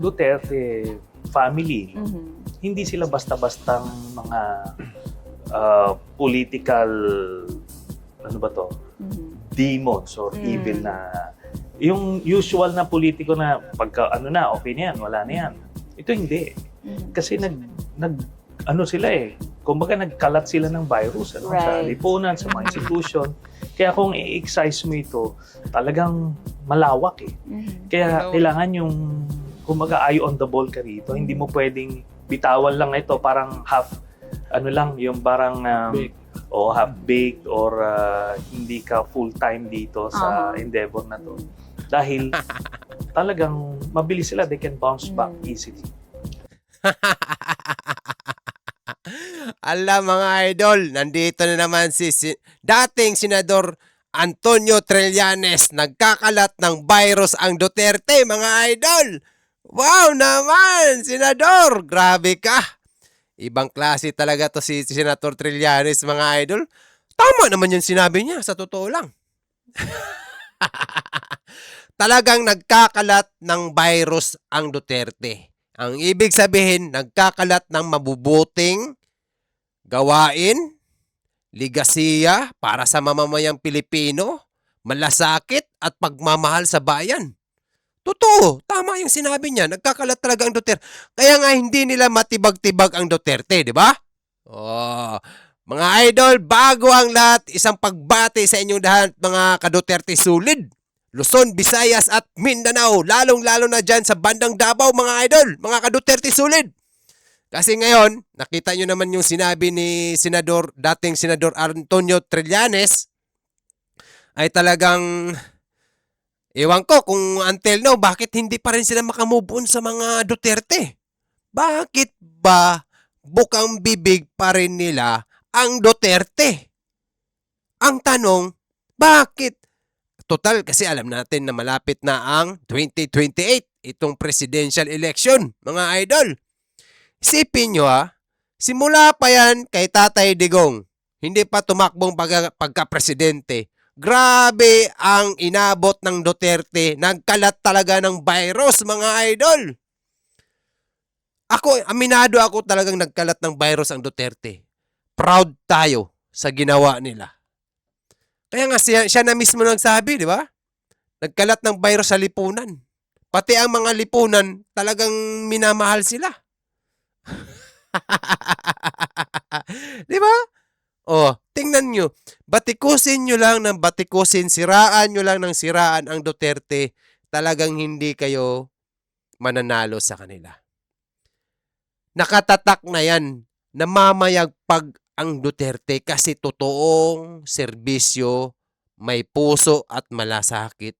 Duterte family, hindi sila basta-bastang mga political, ano ba to, demons or evil na, yung usual na politiko na pagka ano na, okay na yan, wala na yan. Ito hindi. Kasi ano sila kumbaga nagkalat sila ng virus sa lipunan, sa mga institution. Kaya kung i-excise mo ito, talagang malawak Kaya kailangan yung kumbaga eye on the ball ka rito. Hindi mo pwedeng bitawan lang ito, parang half, ano lang, yung parang half-baked or hindi ka full-time dito sa endeavor na to. Dahil talagang mabilis sila, they can bounce back easily. Ala mga idol, nandito na naman si dating Senador Antonio Trillanes. Nagkakalat ng virus ang Duterte, mga idol. Wow naman, Senador! Grabe ka! Ibang klase talaga to si Senator Trillanes, mga idol. Tama naman yung sinabi niya, sa totoo lang. Talagang nagkakalat ng virus ang Duterte. Ang ibig sabihin, nagkakalat ng mabubuting gawain, ligasiya para sa mamamayang Pilipino, malasakit at pagmamahal sa bayan. Totoo, tama yung sinabi niya. Nagkakalat talaga ang Duterte. Kaya nga hindi nila matibag-tibag ang Duterte, di ba? Oh, mga idol, bago ang lahat, isang pagbati sa inyong lahat, mga ka-Duterte sulid. Luzon, Visayas at Mindanao, lalong-lalo na dyan sa bandang Davao, mga idol, mga ka-Duterte sulid. Kasi ngayon, nakita nyo naman yung sinabi ni dating Senador Antonio Trillanes, ay talagang, ewan ko kung until now, bakit hindi pa rin sila makamove on sa mga Duterte? Bakit ba bukang bibig pa rin nila ang Duterte? Ang tanong, bakit? Total, kasi alam natin na malapit na ang 2028, itong presidential election, mga idol. Isipin nyo simula pa yan kay Tatay Digong, hindi pa tumakbong pagka-presidente. Grabe ang inabot ng Duterte, nagkalat talaga ng virus, mga idol. Aminado ako talagang nagkalat ng virus ang Duterte. Proud tayo sa ginawa nila. Kaya nga siya na mismo nagsabi, di ba? Nagkalat ng virus sa lipunan. Pati ang mga lipunan, talagang minamahal sila. Di ba? Tingnan nyo. Batikusin nyo lang ng batikusin, siraan nyo lang ng siraan ang Duterte. Talagang hindi kayo mananalo sa kanila. Nakatatak na yan. Namamayagpag ang Duterte kasi totoong serbisyo, may puso at malasakit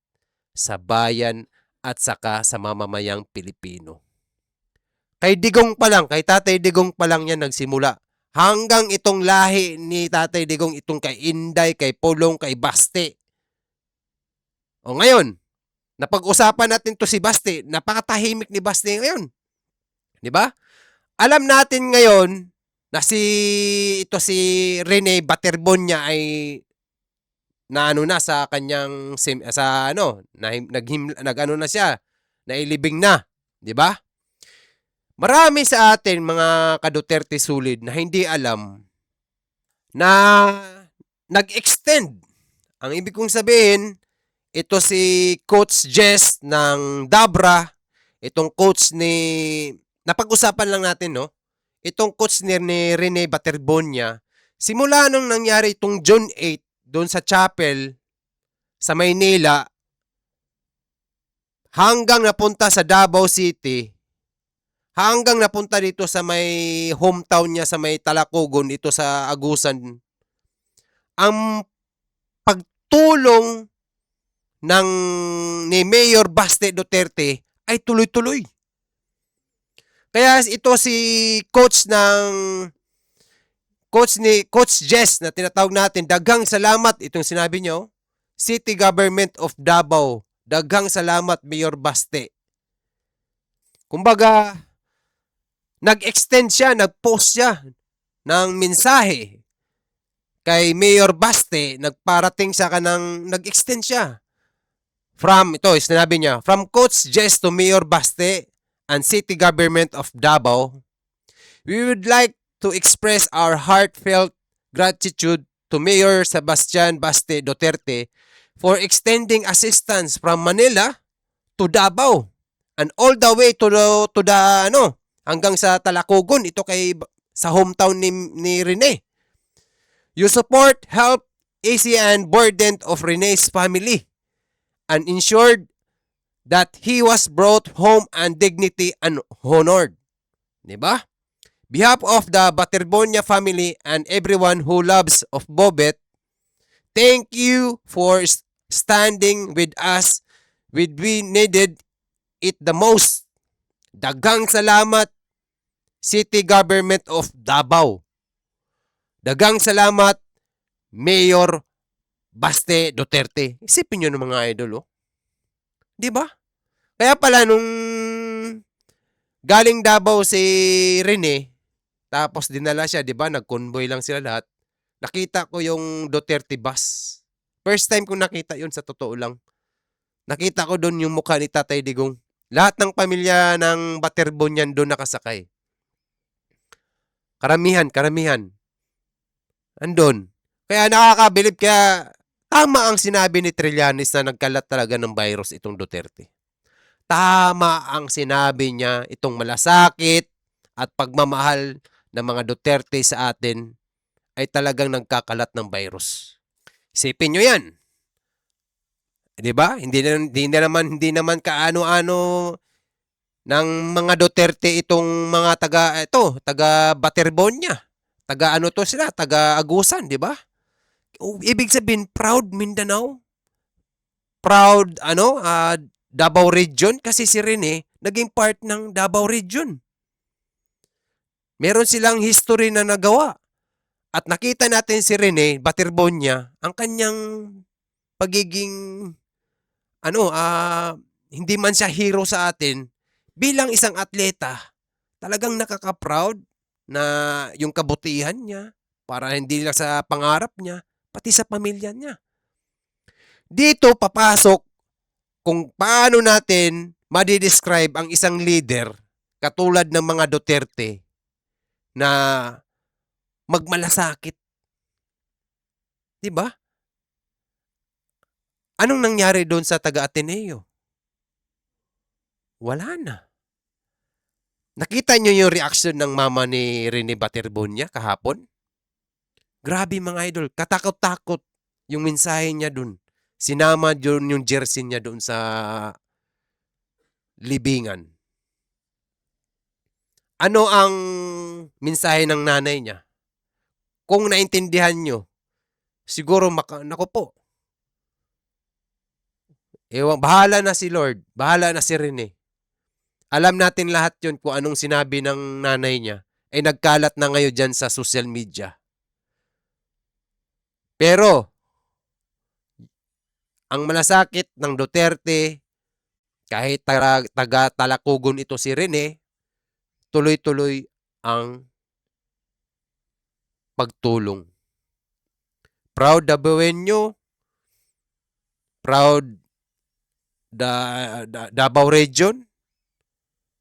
sa bayan at saka sa mamamayang Pilipino. Kay Digong pa lang, kay Tatay Digong pa lang yan nagsimula. Hanggang itong lahi ni Tatay Digong, itong kay Inday, kay Pulong, kay Baste. O ngayon, napag-usapan natin to si Baste. Napakatahimik ni Baste ngayon. Di ba? Alam natin ngayon na si Rene Baterbonia ay na sa kanyang na siya, nailibing na, di ba? Marami sa atin mga ka-Duterte sulid na hindi alam na nag-extend. Ang ibig kong sabihin, ito si Coach Jess ng Dabra, itong coach napag-usapan lang natin, no? Itong coach ni Rene Baterbonia, simula nung nangyari itong June 8 doon sa chapel sa Maynila hanggang napunta sa Davao City, hanggang napunta dito sa may hometown niya sa may Talacogon, ito sa Agusan, ang pagtulong ni Mayor Baste Duterte ay tuloy-tuloy. Kaya ito si Coach Jess na tinatawag natin, daghang salamat itong sinabi nyo, City Government of Davao, daghang salamat Mayor Baste. Kumbaga, nag-extend siya, nag-post siya ng mensahe kay Mayor Baste, nagparating sa kanang, nag-extend siya. Sinabi niya, from Coach Jess to Mayor Baste, and City Government of Davao, we would like to express our heartfelt gratitude to Mayor Sebastian Baste Duterte for extending assistance from Manila to Davao and all the way to the hanggang sa Talacogon, ito sa hometown ni Rene. You support, help, easy and burdened of Rene's family and ensured that he was brought home and dignity and honored. Diba? Behalf of the Baterbonia family and everyone who loves of Bobet, thank you for standing with us when we needed it the most. Daghang salamat, City Government of Davao. Daghang salamat, Mayor Baste Duterte. Isipin nyo ng mga idol, oh. Diba? Kaya pala nung galing Davao si Rene, tapos dinala siya, diba? Nag-convoy lang sila lahat. Nakita ko yung Duterte bus. First time ko nakita yun, sa totoo lang. Nakita ko doon yung mukha ni Tatay Digong. Lahat ng pamilya ng Baterbonian doon nakasakay. Karamihan. Andun. Kaya nakakabilib, kaya tama ang sinabi ni Trillanes na nagkalat talaga ng virus itong Duterte. Tama ang sinabi niya, itong malasakit at pagmamahal ng mga Duterte sa atin ay talagang nagkakalat ng virus. Isipin nyo yan. Diba? Hindi naman kaano-ano ng mga Duterte itong mga taga Baterbonia. Taga Agusan, di ba? Ibig sabihin, proud Mindanao. Proud, Davao Region. Kasi si Rene, naging part ng Davao Region. Meron silang history na nagawa. At nakita natin si Rene, Baterbonia, ang kanyang pagiging, hindi man siya hero sa atin, bilang isang atleta, talagang nakaka-proud na yung kabutihan niya, para hindi lang sa pangarap niya, pati sa pamilya niya. Dito papasok kung paano natin madidescribe ang isang leader katulad ng mga Duterte na magmalasakit. Diba? Anong nangyari doon sa taga-Ateneo? Wala na. Nakita nyo yung reaction ng mama ni Rene Baterbonia kahapon? Grabe mga idol, katakot-takot yung mensahe niya doon. Sinama doon yung jersey niya doon sa libingan. Ano ang mensahe ng nanay niya? Kung naintindihan nyo, siguro naku po. Bahala na si Lord, bahala na si Rene. Alam natin lahat yun kung anong sinabi ng nanay niya ay nagkalat na ngayon dyan sa social media. Pero, ang malasakit ng Duterte, kahit taga-Talacogon ito si Rene, tuloy-tuloy ang pagtulong. Proud Davaoenyo, proud Davao Region.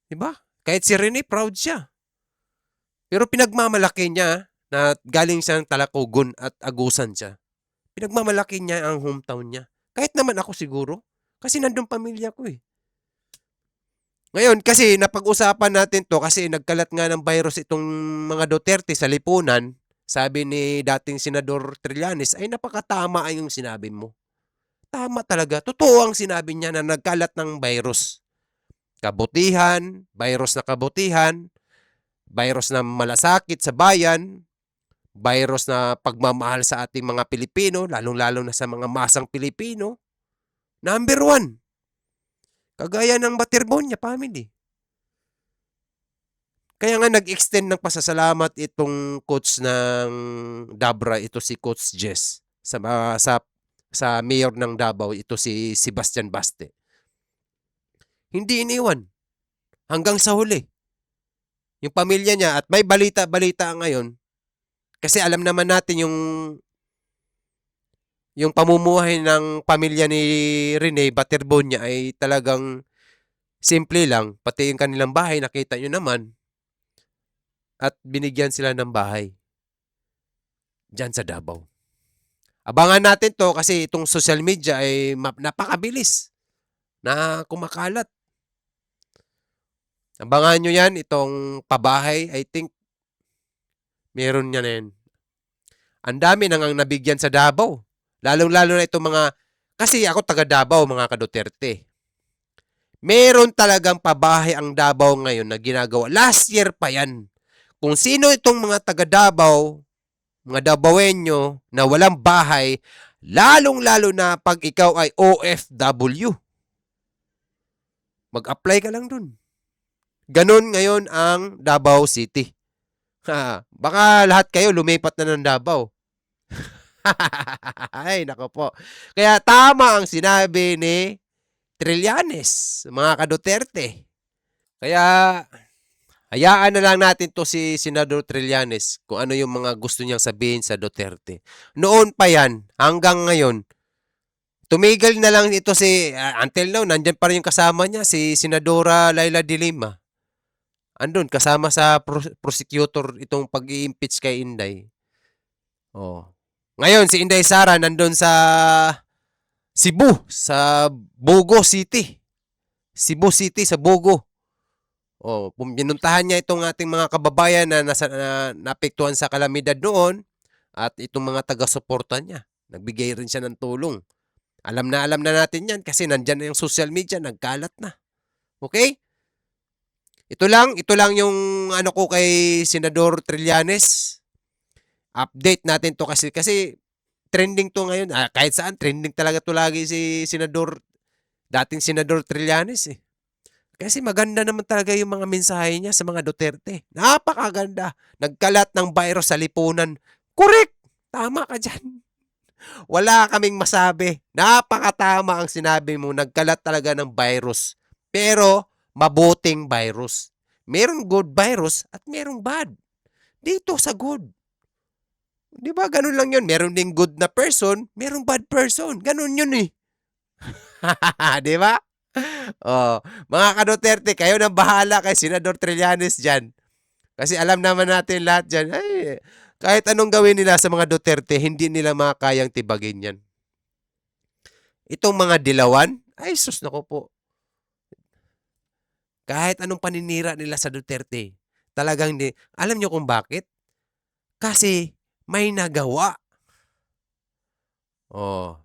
Diba? Kahit si Rene, proud siya. Pero pinagmamalaki niya na galing siya ng Talacogon at Agusan siya. Pinagmamalaki niya ang hometown niya. Kahit naman ako siguro. Kasi nandun pamilya ko eh. Ngayon, kasi napag-usapan natin to kasi nagkalat nga ng virus itong mga Duterte sa lipunan. Sabi ni dating Senador Trillanes, ay napakatama yung sinabi mo. Tama talaga. Totoo ang sinabi niya na nagkalat ng virus. Kabutihan, virus na kabutihan, virus na malasakit sa bayan, virus na pagmamahal sa ating mga Pilipino, lalong-lalo na sa mga masang Pilipino. Number 1. Kagaya ng Baterbonia family. Kaya nga nag-extend ng pasasalamat itong coach ng Dabra, ito si Coach Jess, sa mayor ng Davao, ito si Sebastian Baste. Hindi iniwan hanggang sa huli. Yung pamilya niya, at may balita ngayon, kasi alam naman natin yung pamumuhay ng pamilya ni Rene Baterbonia ay talagang Simple lang, pati yung kanilang bahay, nakita nyo naman, at binigyan sila ng bahay dyan sa Davao. Abangan natin to kasi itong social media ay napakabilis na kumakalat. Abangan nyo yan, itong pabahay, I think, meron yan yan. Ang dami nang ang nabigyan sa Davao. Lalong-lalo na itong mga, kasi ako taga Davao, mga ka-Duterte. Meron talagang pabahay ang Davao ngayon na ginagawa. Last year pa yan. Kung sino itong mga taga Davao, mga Davaoenyo na walang bahay, lalong-lalo na pag ikaw ay OFW. Mag-apply ka lang dun. Ganon ngayon ang Davao City. Baka lahat kayo lumipat na ng Davao. Ay, nako po. Kaya tama ang sinabi ni Trillanes, mga ka-Duterte. Kaya hayaan na lang natin to si Senador Trillanes kung ano yung mga gusto niyang sabihin sa Duterte. Noon pa yan, hanggang ngayon, tumigil na lang ito until now, nandyan pa rin yung kasama niya, si Senadora Laila de Lima. Andun, kasama sa prosecutor itong pag-i-impeach kay Inday. Oh. Ngayon, si Inday Sara nandun sa Cebu, sa Bogo City. Cebu City, sa Bogo. Oh, pinuntahan niya itong ating mga kababayan na naapektuhan sa kalamidad noon at itong mga taga-suporta niya. Nagbigay rin siya ng tulong. Alam na natin yan kasi nandyan na yung social media, nagkalat na. Okay? Ito lang yung ano ko kay Senador Trillanes. Update natin to kasi trending to ngayon. Kahit saan, trending talaga to lagi si dating Senador Trillanes eh. Kasi maganda naman talaga yung mga mensahe niya sa mga Duterte. Napakaganda. Nagkalat ng virus sa lipunan. Correct! Tama ka dyan. Wala kaming masabi. Napakatama ang sinabi mo. Nagkalat talaga ng virus. Pero, mabuting virus. Merong good virus at merong bad. Dito sa good. Di ba ganun lang yun? Meron ding good na person, merong bad person. Ganun yun eh. Di ba? Oh, mga ka-Duterte, kayo nang bahala kay Senador Trillanes dyan. Kasi alam naman natin lahat dyan, ay, kahit anong gawin nila sa mga Duterte, hindi nila makakayang tibagin yan. Itong mga dilawan, ay sus nako po. Kahit anong paninira nila sa Duterte, talagang hindi. Alam nyo kung bakit? Kasi may nagawa. Oh,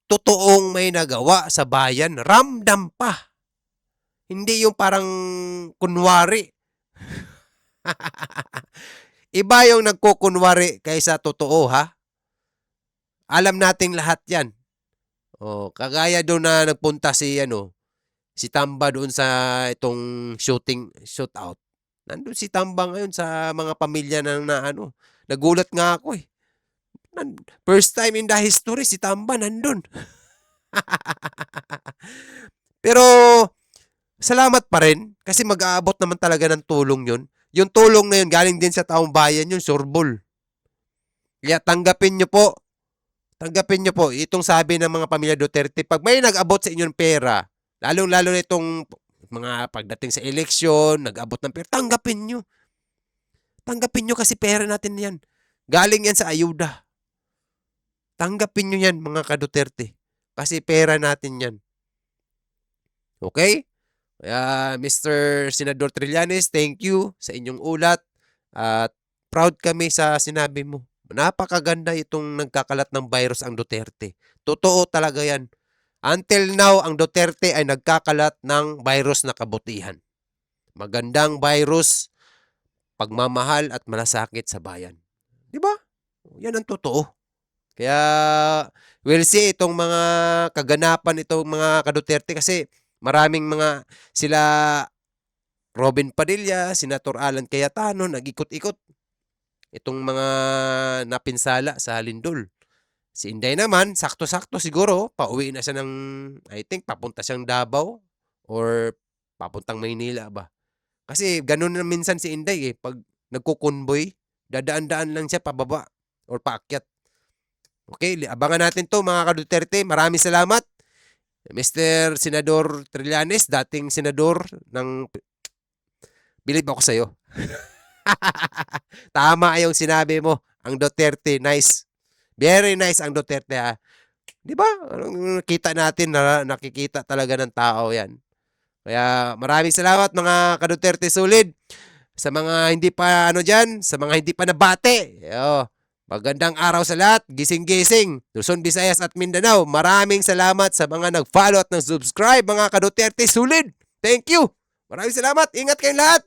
totoong may nagawa sa bayan, ramdam pa. Hindi yung parang kunwari. Iba yung nagkukunwari kaysa totoo, ha? Alam nating lahat yan. Oh, kagaya doon na nagpunta si Tamba doon sa itong shootout. Nandun si Tamba ngayon sa mga pamilya na nagulat nga ako eh. First time in the history, si Tamba nandun. Pero, salamat pa rin kasi mag-aabot naman talaga ng tulong yun. Yung tulong na yun, galing din sa taong bayan yun, surbol. Kaya tanggapin nyo po. Tanggapin nyo po. Itong sabi ng mga pamilya Duterte, pag may nag-abot sa inyong pera, lalong-lalo na itong mga pagdating sa eleksyon, nag-abot ng pera, tanggapin nyo. Tanggapin nyo kasi pera natin yan. Galing yan sa ayuda. Tanggapin nyo yan, mga ka-Duterte. Kasi pera natin yan. Okay? Kaya, Mr. Senador Trillanes, thank you sa inyong ulat. At proud kami sa sinabi mo. Napakaganda itong nagkakalat ng virus ang Duterte. Totoo talaga yan. Until now, ang Duterte ay nagkakalat ng virus na kabutihan. Magandang virus, pagmamahal at malasakit sa bayan. Di ba? Yan ang totoo. Kaya, we'll see itong mga kaganapan itong mga ka-Duterte kasi maraming mga sila Robin Padilla, Senator Alan Cayetano, nag-ikot-ikot. Itong mga napinsala sa Lindol. Si Inday naman, sakto-sakto siguro, pauwi na siya ng, I think, papunta siyang Davao or papuntang Maynila ba. Kasi ganun na minsan si Inday eh. Pag nagkukonvoy, dadaan-daan lang siya pababa or paakyat. Okay, abangan natin to mga ka-Duterte. Maraming salamat. Mr. Senador Trillanes, dating senador ng... Bilib ako sa'yo. Tama yung sinabi mo. Ang Duterte, nice. Very nice ang Duterte, ha. Di ba? Nakita natin na nakikita talaga ng tao yan. Kaya maraming salamat mga ka-Duterte Solid. Sa mga hindi pa dyan, sa mga hindi pa nabate. Magandang araw sa lahat. Gising-gising. Luzon, Visayas at Mindanao. Maraming salamat sa mga nag-follow at nag-subscribe mga ka-Duterte Solid. Thank you. Maraming salamat. Ingat kayong lahat.